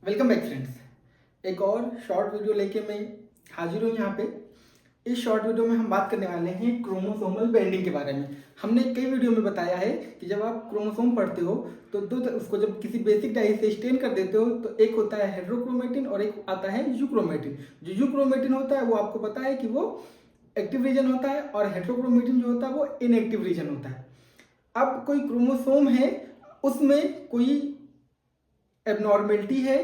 Welcome back friends. एक और short video लेके मैं हाजिर हूँ यहाँ पे। इस शॉर्ट वीडियो में हम बात करने वाले हैं क्रोमोसोमल बेंडिंग के बारे में। हमने कई वीडियो में बताया है कि जब आप क्रोमोसोम पढ़ते हो तो उसको जब किसी बेसिक डाई से स्टेन कर देते हो तो एक होता है हेट्रोक्रोमेटिन और एक आता है यूक्रोमेटिन। जो यूक्रोमेटिन होता है वो आपको पता है कि वो एक्टिव रीजन होता है और हेट्रोक्रोमेटिन जो होता है वो इनएक्टिव रीजन होता है। अब कोई क्रोमोसोम है, उसमें कोई एबनॉर्मेलिटी है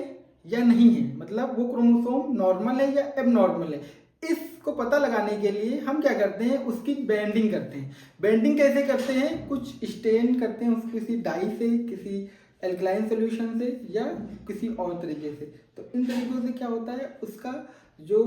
या नहीं है, मतलब वो क्रोमोसोम नॉर्मल है या एबनॉर्मल है, इसको पता लगाने के लिए हम क्या करते हैं, उसकी बेंडिंग करते हैं। बेंडिंग कैसे करते हैं? कुछ स्टेन करते हैं उसको किसी डाई से, किसी एल्कलाइन सोल्यूशन से या किसी और तरीके से। तो इन तरीकों से क्या होता है, उसका जो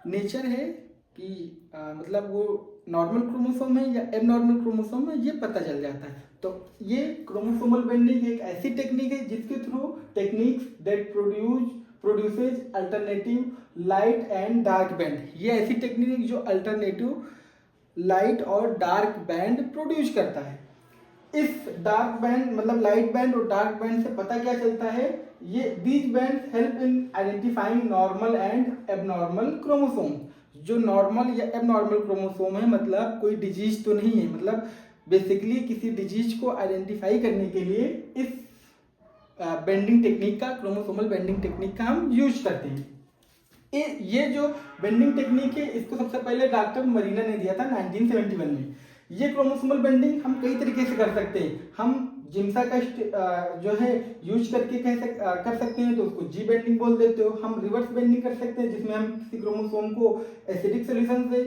नेचर है कि मतलब वो नॉर्मल क्रोमोसोम है या एबनॉर्मल क्रोमोसोम है, ये पता चल जाता है। तो ये क्रोमोसोमल बेंडिंग एक ऐसी टेक्निक है जिसके through techniques that produces alternative light and dark band, ये ऐसी टेक्निक जो अल्टरनेटिव लाइट और डार्क बैंड प्रोड्यूस करता है। इस डार्क बैंड मतलब लाइट बैंड और डार्क बैंड से पता क्या चलता है, ये these band help in identifying normal and abnormal chromosome. जो नॉर्मल या एबनॉर्मल क्रोमोसोम है, मतलब कोई डिजीज तो नहीं है, मतलब बेसिकली किसी डिजीज को आइडेंटिफाई करने के लिए इस बेंडिंग टेक्निक का, क्रोमोसोमल बेंडिंग टेक्निक का हम यूज करते हैं। ये जो बेंडिंग टेक्निक है इसको सबसे पहले डॉक्टर मरीना ने दिया था 1971 में। ये क्रोमोसोमल बेंडिंग हम कई तरीके से कर सकते हैं। हम जिम्सा का जो है यूज करके कर सकते हैं, तो उसको जी बेंडिंग बोल देते हो। हम रिवर्स बेंडिंग कर सकते हैं जिसमें हम किसी क्रोमोसोम को एसिडिक सोल्यूशन से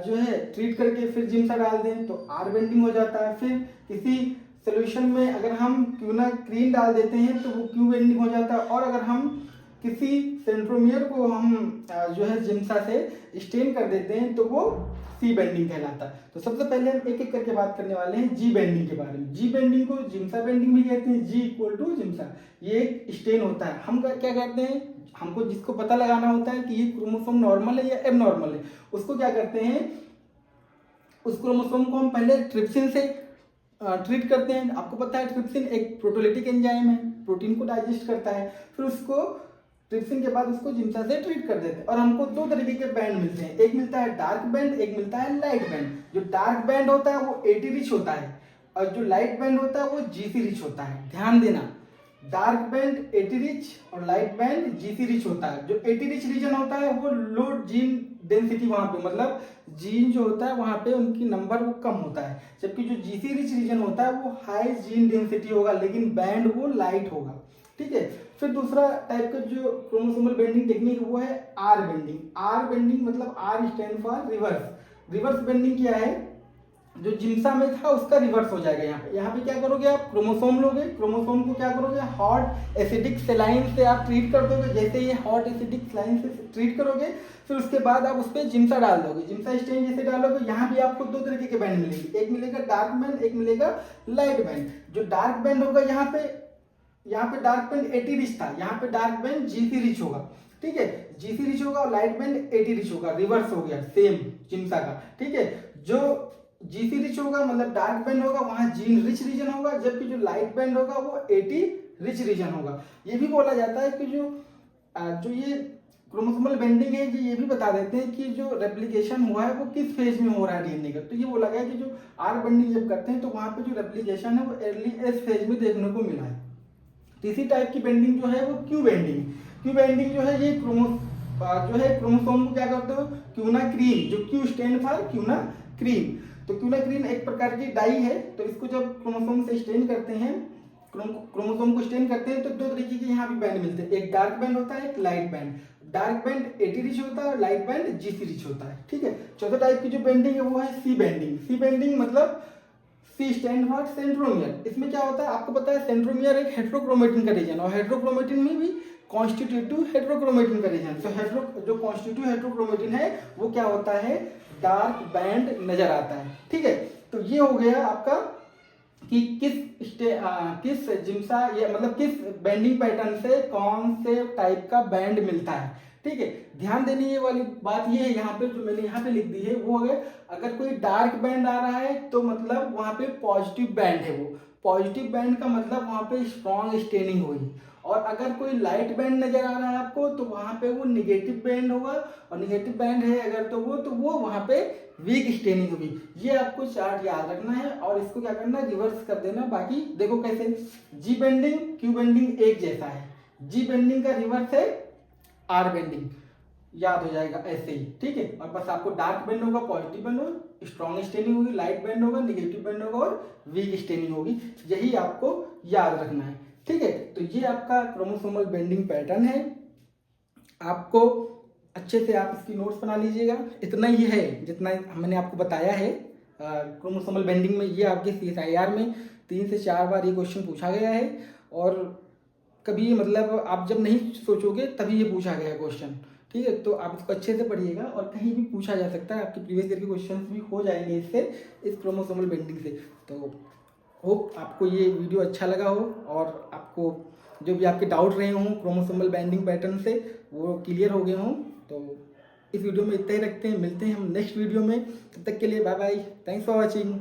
जो है ट्रीट करके फिर जिम्सा डाल दें तो आर बेंडिंग हो जाता है। फिर किसी सोल्यूशन में अगर हम क्यूनाक्रीन डाल देते हैं तो वो क्यू बेंडिंग हो जाता है। और अगर हम किसी सेंट्रोमियर को हम जो है जिम्सा से स्टेन कर देते हैं तो वो सी बेंडिंग कहलाता है। तो सबसे पहले हम एक एक करके बात करने वाले हैं जी बेंडिंग के बारे में। जी बेंडिंग को जिम्सा बेंडिंग भी कहते हैं, जी इक्वल टू जिम्सा। ये एक स्टेन होता है। हम क्या करते हैं, हमको जिसको पता लगाना होता है कि ये क्रोमोसोम नॉर्मल है या एबनॉर्मल है, उसको क्या करते हैं, उस क्रोमोसोम को हम पहले ट्रिप्सिन से ट्रीट करते हैं। आपको पता है ट्रिप्सिन एक प्रोटोलिटिक एंजाइम है, प्रोटीन को डाइजेस्ट करता है। फिर उसको ट्रिप्सिन के बाद उसको जिम्सा से ट्रीट कर देते हैं और हमको दो तरीके के बैंड मिलते हैं, एक मिलता है डार्क बैंड, एक मिलता है लाइट बैंड। जो डार्क बैंड होता है वो एटी रिच होता है और जो लाइट बैंड होता है वो जीसी रिच होता है। ध्यान देना, डार्क बैंड एटी रिच और लाइट बैंड जीसी रिच होता है। जो एटी रिच रीजन होता है वो लो जीन डेंसिटी, वहां पे मतलब जीन जो होता है वहां पे उनकी नंबर वो कम होता है, जबकि जो जीसी रिच रीजन होता है वो हाई जीन डेंसिटी होगा लेकिन बैंड वो लाइट होगा। ठीक है। फिर दूसरा टाइप का जो क्रोमोसोमल बेंडिंग टेक्निक वो है आर बेंडिंग। आर बेंडिंग मतलब R stand for reverse. Reverse bending क्या है, जो जिम्सा में था उसका रिवर्स हो जाएगा। यहाँ पे क्या करोगे, आप क्रोमोसोम लोगे, क्रोमोसोम को क्या करोगे, हॉट एसिडिक सेलाइन से आप ट्रीट कर दोगे। जैसे ये हॉट एसिडिक सेलाइन से ट्रीट करोगे फिर उसके बाद आप उस पर जिम्सा डाल दोगे। जिम्सा स्टेन जैसे डालोगे यहाँ भी आपको दो तरीके के बैंड मिलेंगे, एक मिलेगा डार्क बैंड, एक मिलेगा लाइट बैंड। जो डार्क बैंड होगा यहाँ पे डार्क बैंड 80 रिच था, यहाँ पे डार्क बैंड जीसी रिच होगा। ठीक है, जीसी रिच होगा और लाइट बैंड 80 रिच होगा, रिवर्स हो गया सेम जिम्सा का। ठीक है, जो जीसी रिच होगा मतलब डार्क बैंड होगा वहां जीन रिच रीजन होगा, जबकि जो लाइट बैंड होगा वो 80 रिच रीजन होगा। ये भी बोला जाता है कि जो ये क्रोमोसोमल बेंडिंग है ये भी बता देते हैं कि जो रेप्लिकेशन हुआ है वो किस फेज में हो रहा है डीएनए का। तो ये बोला गया कि जो आर बेंडिंग जब करते हैं तो वहां पे जो रेप्लिकेशन है वो अर्ली एस फेज में देखने को मिला है। तीसरी टाइप की बेंडिंग जो है वो क्यू बेंडिंग। क्यू बेंडिंग जो है ये जो है क्रोमोसोम को क्या करते हो, क्यूनाक्रीन, जो क्यू स्टैंड फॉर क्यूनाक्रीन। तो क्यूनाक्रीन एक प्रकार की डाई है, तो इसको जब क्रोमोसोम से स्टेन करते हैं, क्रोमोसोम को स्टेन करते हैं तो दो तरीके के यहाँ भी बैंड मिलते हैं, एक डार्क बैंड होता है, एक light band. Dark band 80 rich होता है और लाइट बैंड जीसी रिच होता है। ठीक है। चौथा टाइप की जो बेंडिंग है वो है सी बेंडिंग। सी बेंडिंग मतलब सी स्टैंड फॉर सेंट्रोमियर। इसमें क्या होता है, आपको पता है सेंट्रोमियर एक हेट्रोक्रोमेटिन का रीजन और हेट्रोक्रोमेटिन में भी कॉन्स्टिट्यूटिव हेट्रोक्रोमेटिन का रीजन। तो जो कॉन्स्टिट्यूटिव हेट्रोक्रोमेटिन है वो क्या होता है, डार्क बैंड नजर आता है। ठीक है, तो ये हो गया आपका कि किस जिम्सा या मतलब किस बेंडिंग पैटर्न से कौन से टाइप का बैंड मिलता है। ठीक है, ध्यान देने ये वाली बात ये है, यहाँ पे जो मैंने यहाँ पे लिख दी है वो है, अगर कोई डार्क बैंड आ रहा है तो मतलब वहां पे पॉजिटिव बैंड है वो, पॉजिटिव बैंड का मतलब वहाँ पे स्ट्रॉन्ग स्टेनिंग होगी, और अगर कोई लाइट बैंड नजर आ रहा है आपको तो वहाँ पे वो निगेटिव बैंड होगा, और निगेटिव बैंड है अगर तो वो वहाँ पे वीक स्टेनिंग होगी। ये आपको चार्ट याद रखना है और इसको क्या करना है, रिवर्स कर देना। बाकी देखो कैसे, जी बेंडिंग क्यू बेंडिंग एक जैसा है, जी बेंडिंग का रिवर्स है आर बेंडिंग, याद हो जाएगा ऐसे ही, ठीक है। और बस आपको डार्क बैंड होगा, पॉजिटिव बैंड होगा, स्ट्रॉन्ग स्टेनिंग होगी, लाइट बैंड होगा, निगेटिव बैंड होगा और वीक स्टेनिंग होगी, यही आपको याद रखना है, ठीक है। तो ये आपका क्रोमोसोमल बेंडिंग पैटर्न है। आपको अच्छे से आप इसकी नोट्स बना लीजिएगा। इतना ही है जितना मैंने आपको बताया है क्रोमोसोमल बेंडिंग में। ये आपके CSIR में 3 से 4 बार ये क्वेश्चन पूछा गया है, और कभी मतलब आप जब नहीं सोचोगे तभी ये पूछा गया है क्वेश्चन, ठीक है। तो आप इसको अच्छे से पढ़िएगा, और कहीं भी पूछा जा सकता है, आपके प्रीवियस ईयर के क्वेश्चन भी हो जाएंगे इससे, इस क्रोमोसोमल बेंडिंग से। तो होप आपको ये वीडियो अच्छा लगा हो, और आपको जो भी आपके डाउट रहे हों क्रोमोसोमल बेंडिंग पैटर्न से वो क्लियर हो गए हों। तो इस वीडियो में इतना ही रखते हैं, मिलते हैं हम नेक्स्ट वीडियो में। तब तक के लिए bye bye, thanks for watching.